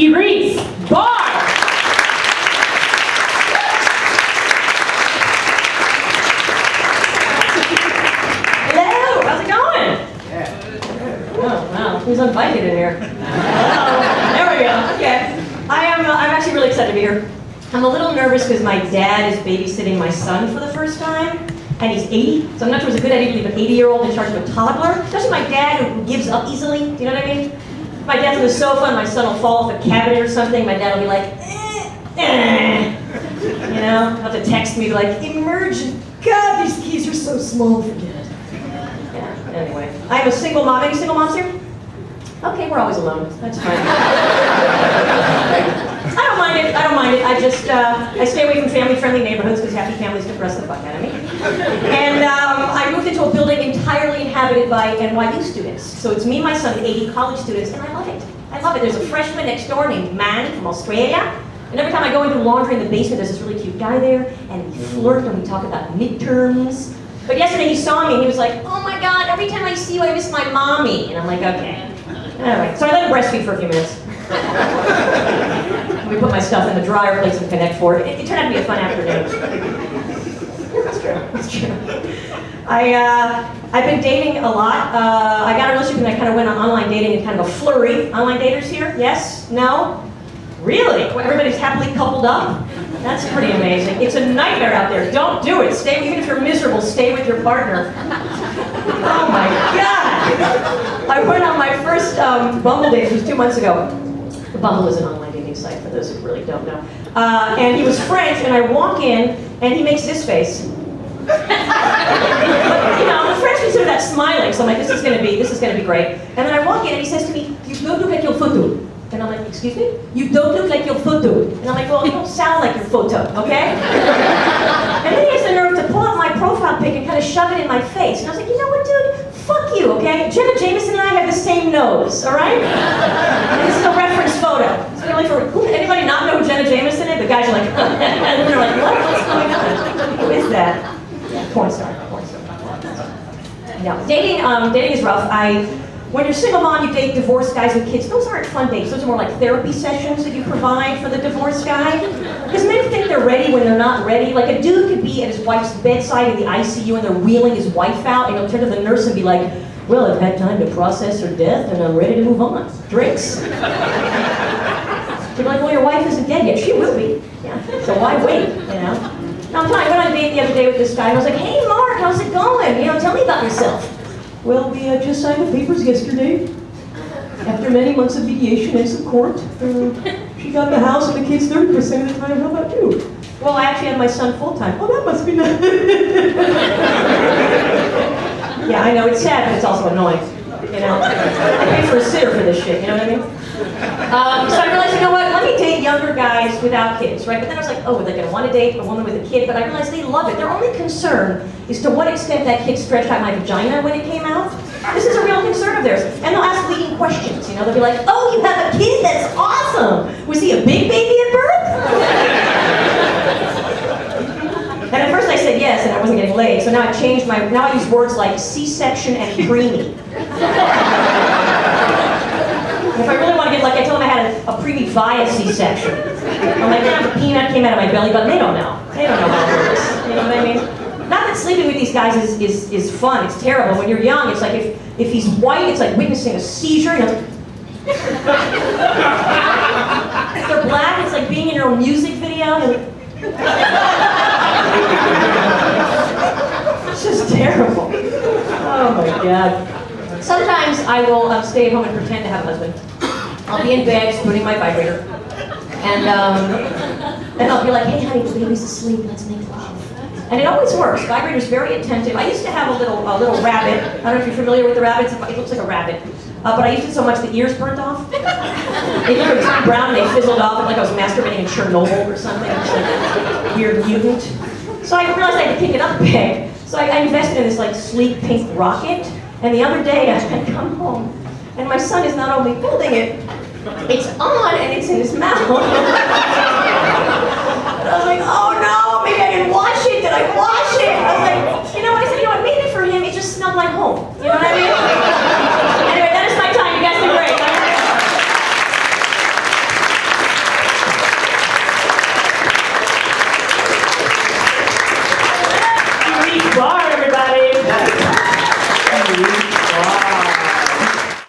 Reese, Bahr. Hello, how's it going? Oh, wow, who's invited in here? Oh, there we go, okay. I'm actually really excited to be here. I'm a little nervous because my dad is babysitting my son for the first time, and he's 80, so I'm not sure it's a good idea to leave an 80-year-old in charge of a toddler, especially my dad who gives up easily, do you know what I mean? My dad's on the sofa and my son will fall off a cabinet or something, my dad will be like, you know, he'll have to text me like, emergent, God, these keys are so small, forget it. Yeah, anyway. I have a single mom. Any single moms here? Okay, we're always alone. That's fine. I don't mind it. I stay away from family-friendly neighborhoods because happy families depress the fuck out of me. And I moved into a building entirely inhabited by NYU students. So it's me, my son, and 80 college students, and I love it. I love it. There's a freshman next door named Manny from Australia. And every time I go into the laundry in the basement, there's this really cute guy there, and we flirt and we talk about midterms. But yesterday he saw me and he was like, oh my God, every time I see you, I miss my mommy. And I'm like, okay. Anyway, so I let him breastfeed for a few minutes. We put my stuff in the dryer, played some Connect Four. It turned out to be a fun afternoon. It's true, it's true. I've been dating a lot. I got a relationship and I kind of went on online dating in kind of a flurry. Online daters here? Yes? No? Really? Everybody's happily coupled up? That's pretty amazing. It's a nightmare out there. Don't do it. Stay, even if you're miserable, stay with your partner. Oh my God! I went on my first Bumble date, it was 2 months ago. Bumble is an online dating site, for those who really don't know. And he was French, and I walk in, and he makes this face. But, you know, the French consider that smiling, so I'm like, this is gonna be great. And then I walk in, and he says to me, you don't look like your photo. And I'm like, excuse me? You don't look like your photo. And I'm like, well, you don't sound like your photo, okay? And then he has the nerve to pull up my profile pic and kind of shove it in my face. And I was like, you know what, dude? Fuck you, okay? Jenna Jameson and I have the same nose, all right? And this is a reference photo. It's really for, anybody not know who Jenna Jameson is? The guys are like, and they're like, what? What's going on? Who is that? Yeah, porn star. No, dating is rough. When you're a single mom, you date divorced guys with kids. Those aren't fun dates. Those are more like therapy sessions that you provide for the divorced guy. Because men think they're ready when they're not ready. Like a dude could be at his wife's bedside in the ICU and they're wheeling his wife out, and he'll turn to the nurse and be like, well, I've had time to process her death and I'm ready to move on. Drinks? You're like, well, your wife isn't dead yet. She will be. Yeah. So why wait, you know? Now, I'm telling you, I went on a date the other day with this guy and I was like, hey, Mark, how's it going? You know, tell me about yourself. Well, we just signed the papers yesterday. After many months of mediation and some court, she got the house and the kids 30% of the time. How about you? Well, I actually have my son full-time. Oh, that must be nice. Yeah, I know, it's sad, but it's also annoying. You know? I pay for a sitter for this shit, you know what I mean? So I realized, you know what, let me date younger guys without kids, right? But then I was like, oh, are they gonna want to date a woman with a kid? But I realized they love it. Their only concern is to what extent that kid stretched out my vagina when it came out. This is a real concern of theirs. And they'll ask leading questions, you know? They'll be like, oh, you have a kid? That's awesome! Was he a big baby at birth? And at first I said yes, and I wasn't getting laid, so now I changed now I use words like C-section and preemie. If I really want to get lucky, I tell them I had a preemie via C-section. I'm like, a peanut came out of my belly button. They don't know. They don't know how to do this. You know what I mean? Not that sleeping with these guys is fun. It's terrible. When you're young, it's like if he's white, it's like witnessing a seizure. You know? If they're black, it's like being in your own music video. It's just terrible. Oh my God. Sometimes I will stay at home and pretend to have a husband. I'll be in bed, spooning my vibrator. And I'll be like, hey honey, the baby's asleep, let's make love. And it always works. Vibrator's very attentive. I used to have a little rabbit. I don't know if you're familiar with the rabbits. It looks like a rabbit. But I used it so much the ears burnt off. They literally turned brown and they fizzled off like I was masturbating in Chernobyl or something. It's like a weird mutant. So I realized I had to pick it up big. So I invested in this like sleek pink rocket. And the other day I come home and my son is not only holding it, it's on and it's in his mouth. And I was like, oh no, maybe I didn't wash it. Did I wash it? I was like, you know what? I said, you know what? Maybe for him it just smelled like home. You know what I mean?